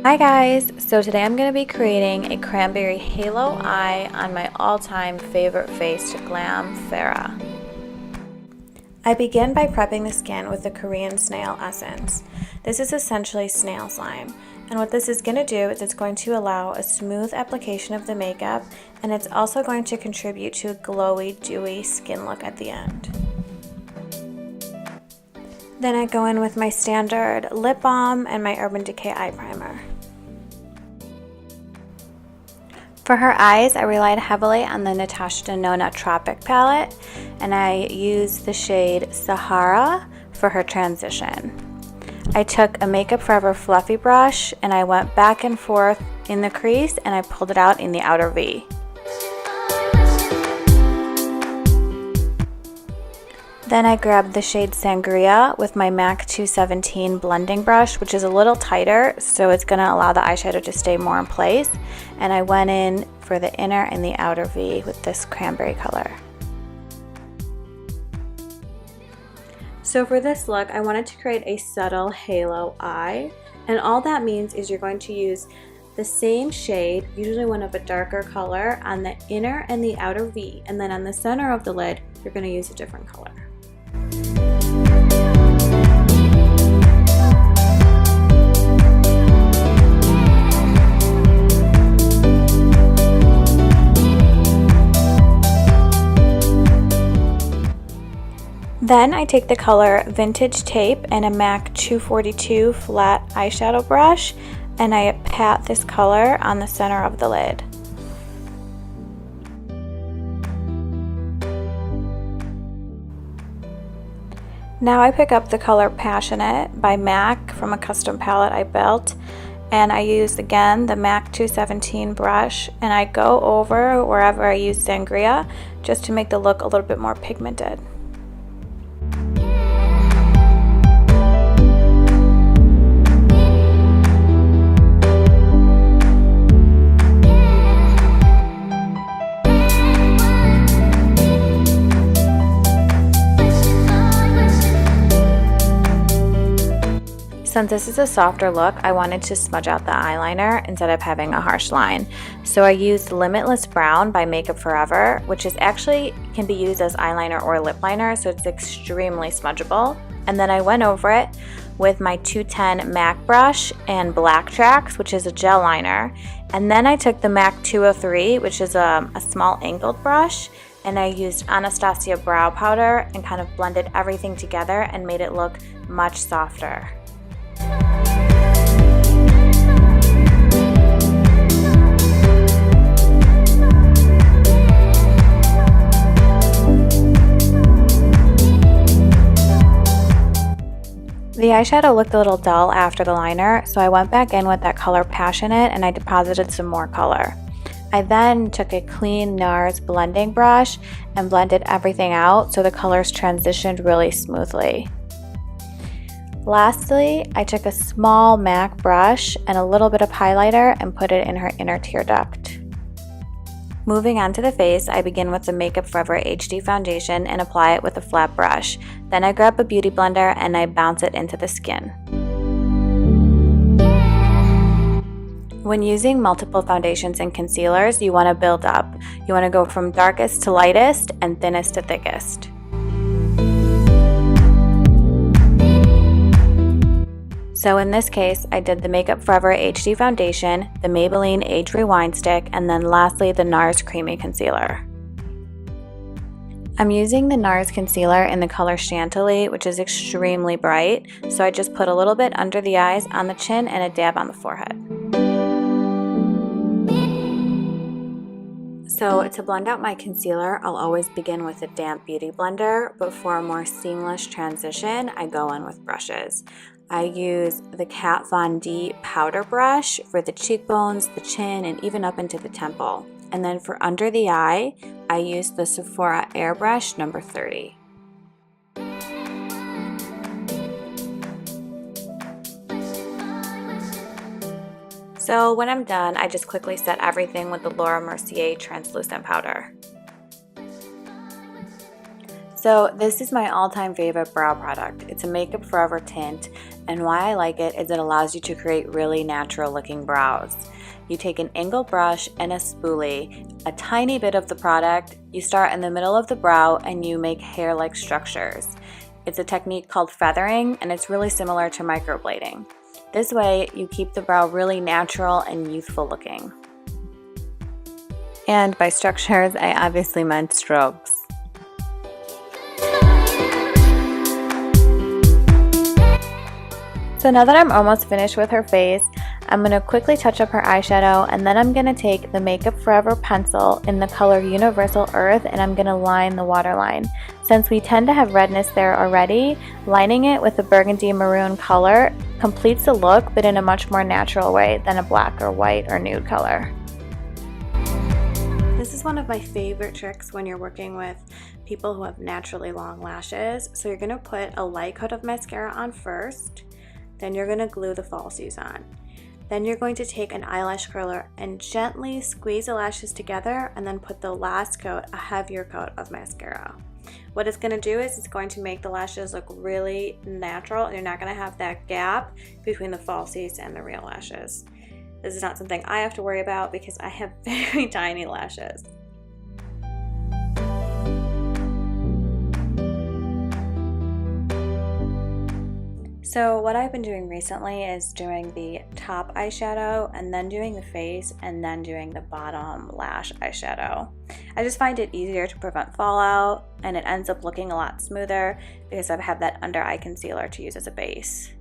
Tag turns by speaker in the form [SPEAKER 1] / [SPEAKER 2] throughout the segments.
[SPEAKER 1] Hi guys! So today I'm going to be creating a cranberry halo eye on my all-time favorite face to glam, Farah. I begin by prepping the skin with the Korean snail essence. This is essentially snail slime, and what this is going to do is it's going to allow a smooth application of the makeup, and it's also going to contribute to a glowy, dewy skin look at the end. Then I go in with my standard lip balm and my Urban Decay eye primer. For her eyes, I relied heavily on the Natasha Denona Tropic palette, and I used the shade Sahara for her transition. I took a Makeup Forever fluffy brush and I went back and forth in the crease and I pulled it out in the outer V. Then I grabbed the shade Sangria with my MAC 217 blending brush, which is a little tighter, so it's going to allow the eyeshadow to stay more in place. And I went in for the inner and the outer V with this cranberry color. So for this look, I wanted to create a subtle halo eye. And all that means is you're going to use the same shade, usually one of a darker color, on the inner and the outer V. And then on the center of the lid, you're going to use a different color. Then I take the color Vintage Tape and a MAC 242 flat eyeshadow brush, and I pat this color on the center of the lid. Now I pick up the color Passionate by MAC from a custom palette I built, and I use again the MAC 217 brush, and I go over wherever I use Sangria just to make the look a little bit more pigmented. Since this is a softer look, I wanted to smudge out the eyeliner instead of having a harsh line. So I used Limitless Brown by Makeup Forever, which is actually can be used as eyeliner or lip liner, so it's extremely smudgeable. And then I went over it with my 210 MAC brush and Black Tracks, which is a gel liner. And then I took the MAC 203, which is a small angled brush, and I used Anastasia brow powder and kind of blended everything together and made it look much softer. The eyeshadow looked a little dull after the liner, so I went back in with that color Passionate and I deposited some more color. I then took a clean NARS blending brush and blended everything out so the colors transitioned really smoothly. Lastly, I took a small MAC brush and a little bit of highlighter and put it in her inner tear duct. Moving on to the face, I begin with the Makeup Forever HD foundation and apply it with a flat brush. Then I grab a beauty blender and I bounce it into the skin. When using multiple foundations and concealers, you want to build up. You want to go from darkest to lightest and thinnest to thickest. So in this case, I did the Makeup Forever HD foundation, the Maybelline Age Rewind stick, and then lastly the NARS Creamy Concealer. I'm using the NARS concealer in the color Chantilly, which is extremely bright, so I just put a little bit under the eyes, on the chin, and a dab on the forehead. So to blend out my concealer, I'll always begin with a damp beauty blender, but for a more seamless transition, I go in with brushes. I use the Kat Von D powder brush for the cheekbones, the chin, and even up into the temple. And then for under the eye, I use the Sephora Airbrush number 30. So when I'm done, I just quickly set everything with the Laura Mercier translucent powder. So this is my all-time favorite brow product. It's a Makeup Forever tint, and why I like it is it allows you to create really natural looking brows. You take an angled brush and a spoolie, a tiny bit of the product, you start in the middle of the brow and you make hair-like structures. It's a technique called feathering, and it's really similar to microblading. This way, you keep the brow really natural and youthful looking. And by structures, I obviously meant strokes. So now that I'm almost finished with her face, I'm going to quickly touch up her eyeshadow, and then I'm going to take the Makeup Forever pencil in the color Universal Earth and I'm going to line the waterline. Since we tend to have redness there already, lining it with a burgundy maroon color completes the look, but in a much more natural way than a black or white or nude color. This is one of my favorite tricks when you're working with people who have naturally long lashes. So you're going to put a light coat of mascara on first. Then you're going to glue the falsies on. Then you're going to take an eyelash curler and gently squeeze the lashes together and then put the last coat, a heavier coat of mascara. What it's going to do is it's going to make the lashes look really natural, and you're not going to have that gap between the falsies and the real lashes. This is not something I have to worry about because I have very tiny lashes. So what I've been doing recently is doing the top eyeshadow and then doing the face and then doing the bottom lash eyeshadow. I just find it easier to prevent fallout, and it ends up looking a lot smoother because I have that under eye concealer to use as a base.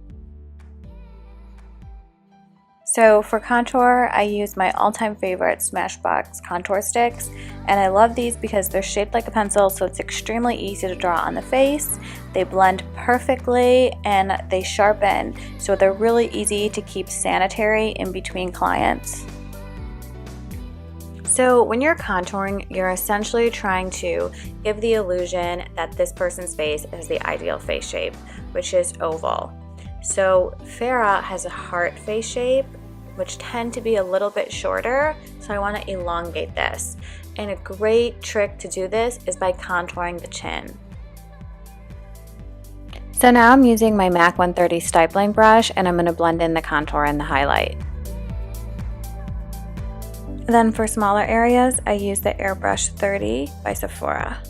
[SPEAKER 1] So for contour, I use my all-time favorite Smashbox contour sticks, and I love these because they're shaped like a pencil, so it's extremely easy to draw on the face. They blend perfectly and they sharpen, so they're really easy to keep sanitary in between clients. So when you're contouring, you're essentially trying to give the illusion that this person's face is the ideal face shape, which is oval. So Farrah has a heart face shape, which tend to be a little bit shorter, so I want to elongate this. And a great trick to do this is by contouring the chin. So now I'm using my MAC 130 stippling brush, and I'm going to blend in the contour and the highlight. Then for smaller areas, I use the Airbrush 30 by Sephora.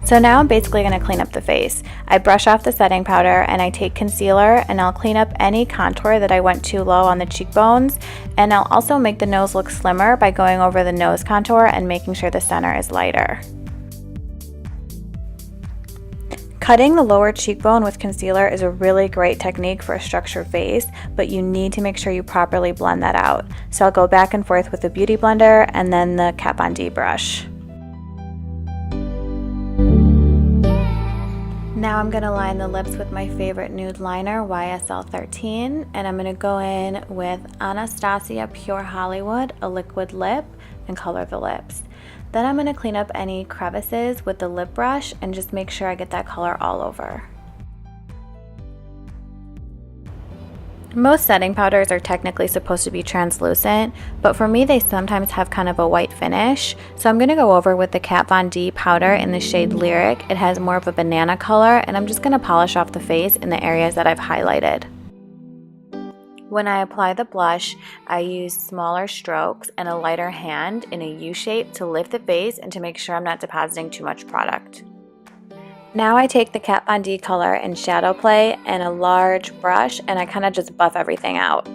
[SPEAKER 1] So now I'm basically going to clean up the face. I brush off the setting powder and I take concealer, and I'll clean up any contour that I went too low on the cheekbones, and I'll also make the nose look slimmer by going over the nose contour and making sure the center is lighter. Cutting the lower cheekbone with concealer is a really great technique for a structured face, but you need to make sure you properly blend that out. So I'll go back and forth with the Beauty Blender and then the Kat Von D brush. Now I'm going to line the lips with my favorite nude liner, YSL 13, and I'm going to go in with Anastasia Pure Hollywood, a liquid lip, and color the lips. Then I'm going to clean up any crevices with the lip brush and just make sure I get that color all over. Most setting powders are technically supposed to be translucent, but for me they sometimes have kind of a white finish. So I'm going to go over with the Kat Von D powder in the shade Lyric. It has more of a banana color, and I'm just going to polish off the face in the areas that I've highlighted. When I apply the blush, I use smaller strokes and a lighter hand in a U shape to lift the face and to make sure I'm not depositing too much product. Now I take the Kat Von D color in Shadow Play and a large brush, and I kind of just buff everything out.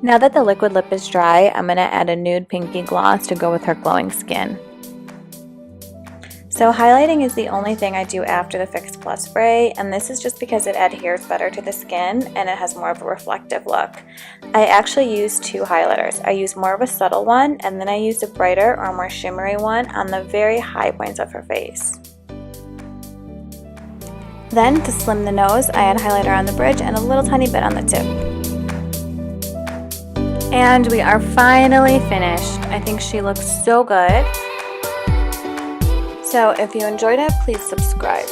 [SPEAKER 1] Now that the liquid lip is dry, I'm going to add a nude pinky gloss to go with her glowing skin. So highlighting is the only thing I do after the Fix Plus spray, and this is just because it adheres better to the skin and it has more of a reflective look. I actually use two highlighters. I use more of a subtle one, and then I use a brighter or more shimmery one on the very high points of her face. Then, to slim the nose, I add highlighter on the bridge and a little tiny bit on the tip. And we are finally finished. I think she looks so good. So if you enjoyed it, please subscribe.